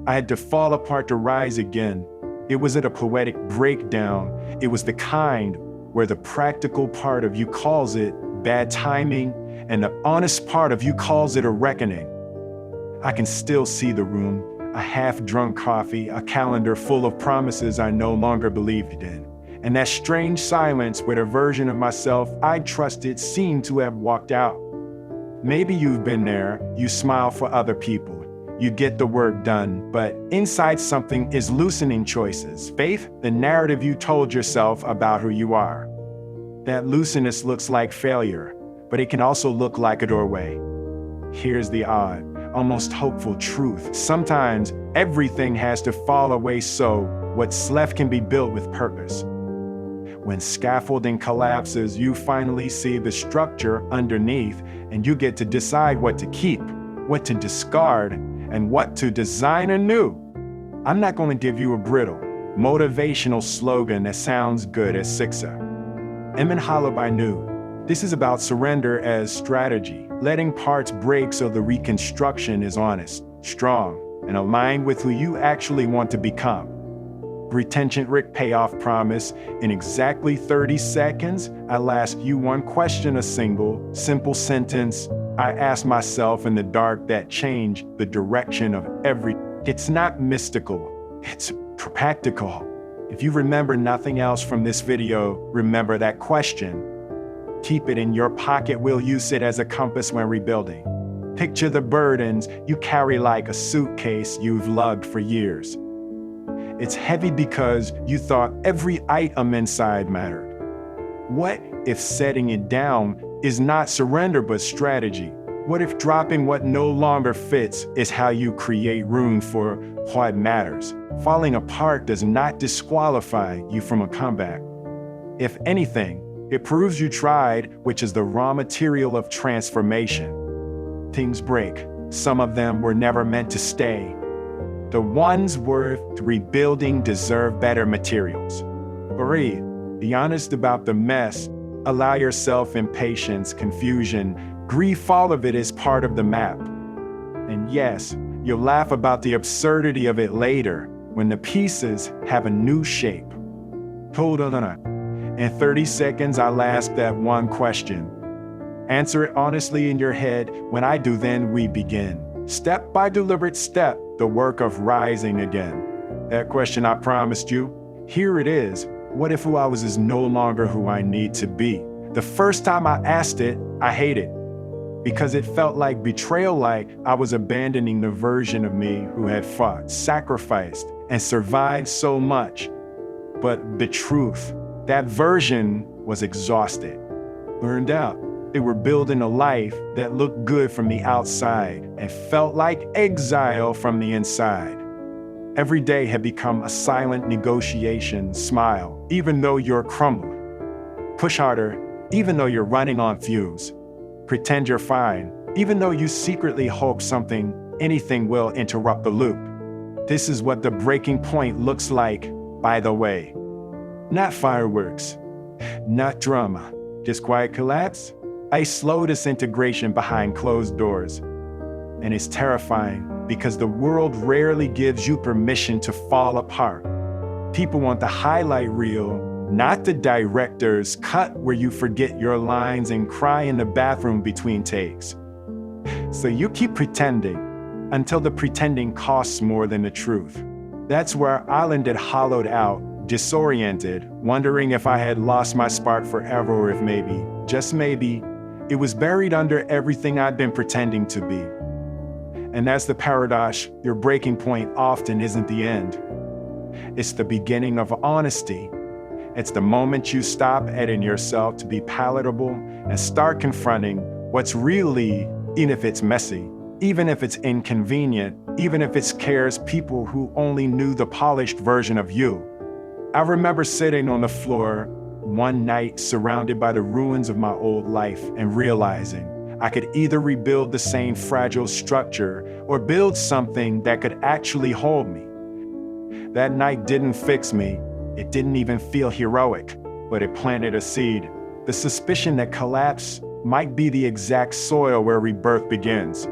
I had to fall apart to rise again. It wasn't a poetic breakdown. It was the kind where the practical part of you calls it bad timing and the honest part of you calls it a reckoning. I can still see the room, a half-drunk coffee, a calendar full of promises I no longer believed in, and that strange silence where the version of myself I trusted seemed to have walked out. Maybe you've been there. You smile for other people. You get the work done, but inside something is loosening choices. Faith, the narrative you told yourself about who you are. That looseness looks like failure, but it can also look like a doorway. Here's the odd, almost hopeful truth. Sometimes everything has to fall away so what's left can be built with purpose. When scaffolding collapses, you finally see the structure underneath, and you get to decide what to keep, what to discard, and what to design anew. I'm not going to give you a brittle, motivational slogan that sounds good as Sixa. Emin Halabai knew. This is about surrender as strategy, letting parts break so the reconstruction is honest, strong, and aligned with who you actually want to become. Retention Rick payoff promise. In exactly 30 seconds, I'll ask you one question, a simple sentence I asked myself in the dark that changed the direction of every. It's not mystical, it's practical. If you remember nothing else from this video, remember that question. Keep it in your pocket. We'll use it as a compass when rebuilding. Picture the burdens you carry like a suitcase you've lugged for years. It's heavy because you thought every item inside mattered. What if setting it down is not surrender but strategy? What if dropping what no longer fits is how you create room for what matters? Falling apart does not disqualify you from a comeback. If anything, it proves you tried, which is the raw material of transformation. Things break. Some of them were never meant to stay. The ones worth rebuilding deserve better materials. Breathe. Be honest about the mess. Allow yourself impatience, confusion, grief. All of it is part of the map. And yes, you'll laugh about the absurdity of it later when the pieces have a new shape. Hold on. In 30 seconds, I'll ask that one question. Answer it honestly in your head. When I do, then we begin. Step by deliberate step, the work of rising again. That question I promised you, here it is. What if who I was is no longer who I need to be? The first time I asked it, I hated it because it felt like betrayal, like I was abandoning the version of me who had fought, sacrificed, and survived so much. But the truth, that version was exhausted, burned out. They were building a life that looked good from the outside and felt like exile from the inside. Every day had become a silent negotiation. Smile, even though you're crumbled. Push harder, even though you're running on fumes. Pretend you're fine, even though you secretly hope anything will interrupt the loop. This is what the breaking point looks like, by the way. Not fireworks, not drama, just quiet collapse. A slow disintegration behind closed doors. And it's terrifying because the world rarely gives you permission to fall apart. People want the highlight reel, not the director's cut where you forget your lines and cry in the bathroom between takes. So you keep pretending until the pretending costs more than the truth. That's where I ended, hollowed out, disoriented, wondering if I had lost my spark forever or if maybe, just maybe, it was buried under everything I'd been pretending to be. And that's the paradox. Your breaking point often isn't the end. It's the beginning of honesty. It's the moment you stop editing yourself to be palatable and start confronting what's really, even if it's messy, even if it's inconvenient, even if it scares people who only knew the polished version of you. I remember sitting on the floor one night surrounded by the ruins of my old life and realizing I could either rebuild the same fragile structure or build something that could actually hold me. That night didn't fix me. It didn't even feel heroic, but it planted a seed. The suspicion that collapse might be the exact soil where rebirth begins.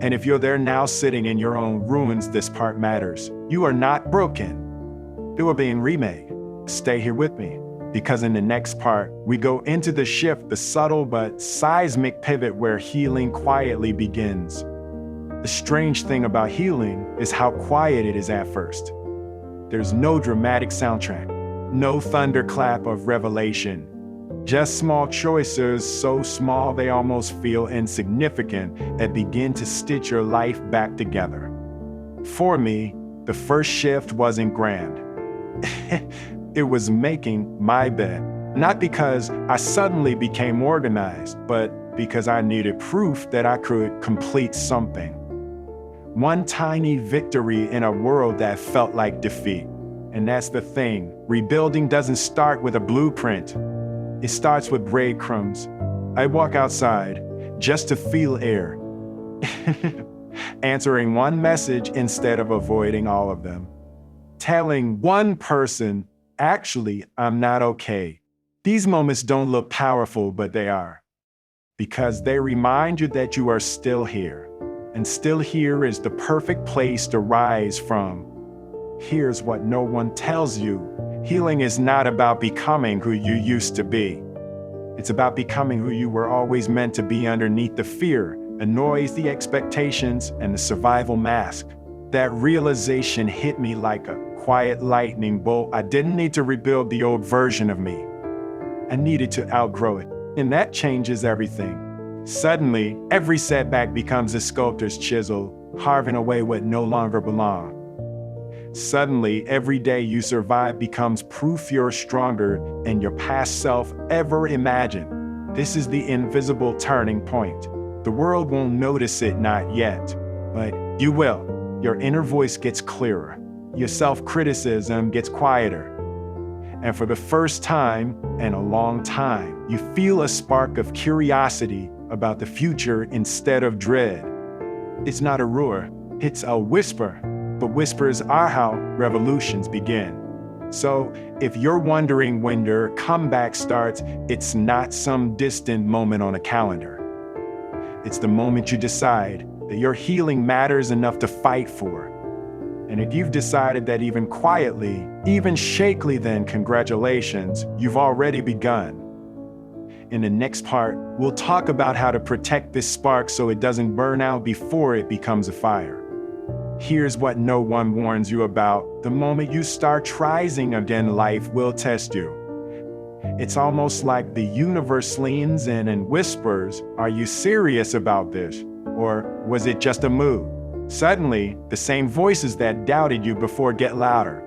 And if you're there now sitting in your own ruins, this part matters. You are not broken. You are being remade. Stay here with me, because in the next part, we go into the shift, the subtle but seismic pivot where healing quietly begins. The strange thing about healing is how quiet it is at first. There's no dramatic soundtrack, no thunderclap of revelation. Just small choices, so small they almost feel insignificant, that begin to stitch your life back together. For me, the first shift wasn't grand. It was making my bed. Not because I suddenly became organized, but because I needed proof that I could complete something. One tiny victory in a world that felt like defeat. And that's the thing. Rebuilding doesn't start with a blueprint. It starts with breadcrumbs. I walk outside just to feel air, answering one message instead of avoiding all of them. Telling one person, actually, I'm not okay. These moments don't look powerful, but they are. Because they remind you that you are still here. And still here is the perfect place to rise from. Here's what no one tells you. Healing is not about becoming who you used to be. It's about becoming who you were always meant to be underneath the fear, the noise, the expectations, and the survival mask. That realization hit me like a quiet lightning bolt. I didn't need to rebuild the old version of me. I needed to outgrow it. And that changes everything. Suddenly, every setback becomes a sculptor's chisel, carving away what no longer belonged. Suddenly, every day you survive becomes proof you're stronger than your past self ever imagined. This is the invisible turning point. The world won't notice it, not yet, but you will. Your inner voice gets clearer. Your self-criticism gets quieter. And for the first time in a long time, you feel a spark of curiosity about the future instead of dread. It's not a roar, it's a whisper. But whispers are how revolutions begin. So if you're wondering when your comeback starts, it's not some distant moment on a calendar. It's the moment you decide that your healing matters enough to fight for. And if you've decided that even quietly, even shakily, then congratulations, you've already begun. In the next part, we'll talk about how to protect this spark so it doesn't burn out before it becomes a fire. Here's what no one warns you about. The moment you start rising again, life will test you. It's almost like the universe leans in and whispers, "Are you serious about this? Or was it just a mood?" Suddenly, the same voices that doubted you before get louder.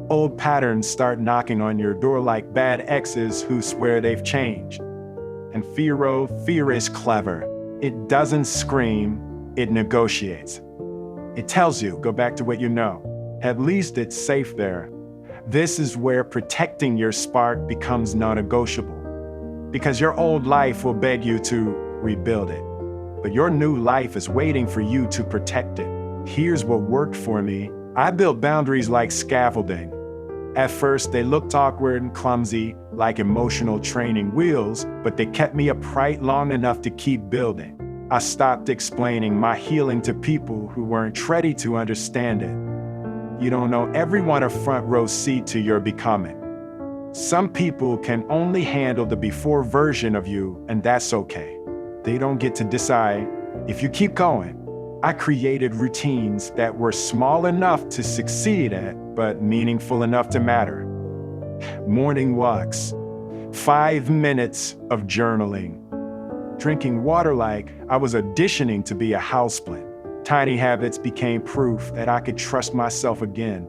Old patterns start knocking on your door like bad exes who swear they've changed. And fear is clever. It doesn't scream, it negotiates. It tells you, go back to what you know. At least it's safe there. This is where protecting your spark becomes non-negotiable. Because your old life will beg you to rebuild it. But your new life is waiting for you to protect it. Here's what worked for me. I built boundaries like scaffolding. At first, they looked awkward and clumsy, like emotional training wheels, but they kept me upright long enough to keep building. I stopped explaining my healing to people who weren't ready to understand it. You don't know everyone a front row seat to your becoming. Some people can only handle the before version of you, and that's okay. They don't get to decide if you keep going. I created routines that were small enough to succeed at, but meaningful enough to matter. Morning walks, 5 minutes of journaling, drinking water like I was auditioning to be a houseplant. Tiny habits became proof that I could trust myself again.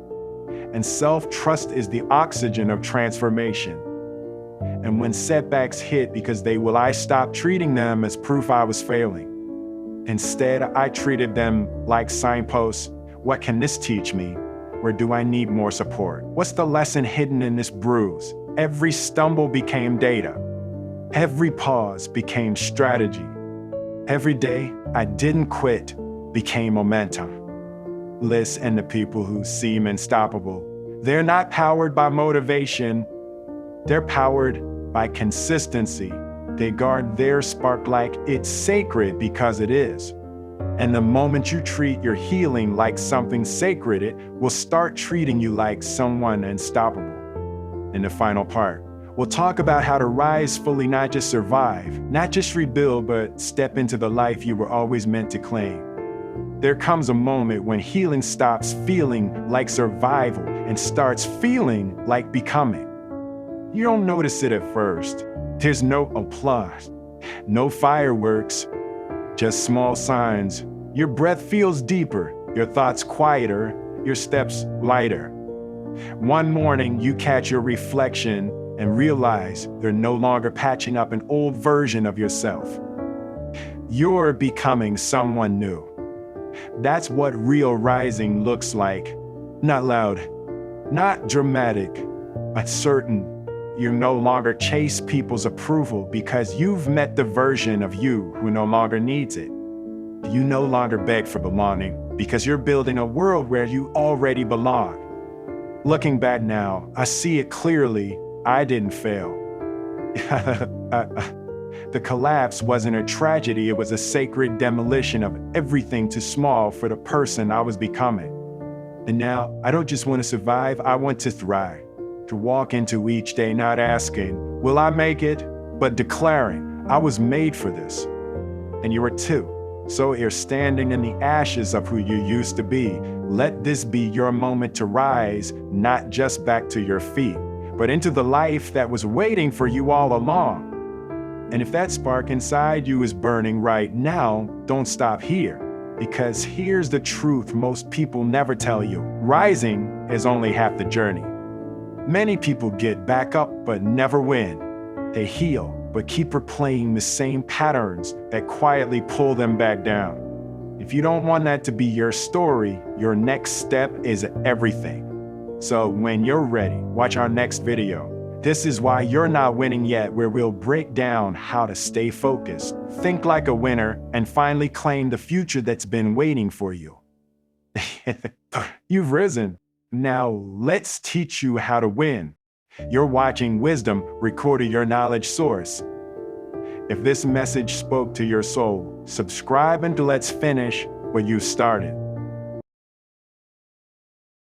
And self-trust is the oxygen of transformation. And when setbacks hit I stopped treating them as proof I was failing. Instead, I treated them like signposts. What can this teach me? Where do I need more support? What's the lesson hidden in this bruise? Every stumble became data. Every pause became strategy. Every day I didn't quit became momentum. Listen to people who seem unstoppable. They're not powered by motivation. They're powered by consistency. They guard their spark like it's sacred because it is. And the moment you treat your healing like something sacred, it will start treating you like someone unstoppable. In the final part, we'll talk about how to rise fully, not just survive, not just rebuild, but step into the life you were always meant to claim. There comes a moment when healing stops feeling like survival and starts feeling like becoming. You don't notice it at first. There's no applause, no fireworks, just small signs. Your breath feels deeper, your thoughts quieter, your steps lighter. One morning, you catch your reflection and realize you're no longer patching up an old version of yourself. You're becoming someone new. That's what real rising looks like. Not loud, not dramatic, but certain. You no longer chase people's approval because you've met the version of you who no longer needs it. You no longer beg for belonging because you're building a world where you already belong. Looking back now, I see it clearly. I didn't fail. The collapse wasn't a tragedy, it was a sacred demolition of everything too small for the person I was becoming. And now, I don't just want to survive, I want to thrive. To walk into each day not asking, will I make it? But declaring, I was made for this. And you are too. So you're standing in the ashes of who you used to be. Let this be your moment to rise, not just back to your feet, but into the life that was waiting for you all along. And if that spark inside you is burning right now, don't stop here. Because here's the truth most people never tell you. Rising is only half the journey. Many people get back up but never win. They heal but keep replaying the same patterns that quietly pull them back down. If you don't want that to be your story, your next step is everything. So when you're ready, watch our next video. This is why you're not winning yet, where we'll break down how to stay focused, think like a winner, and finally claim the future that's been waiting for you. You've risen. Now let's teach you how to win. You're watching Wisdom, recording your knowledge source. If this message spoke to your soul, subscribe and let's finish where you started.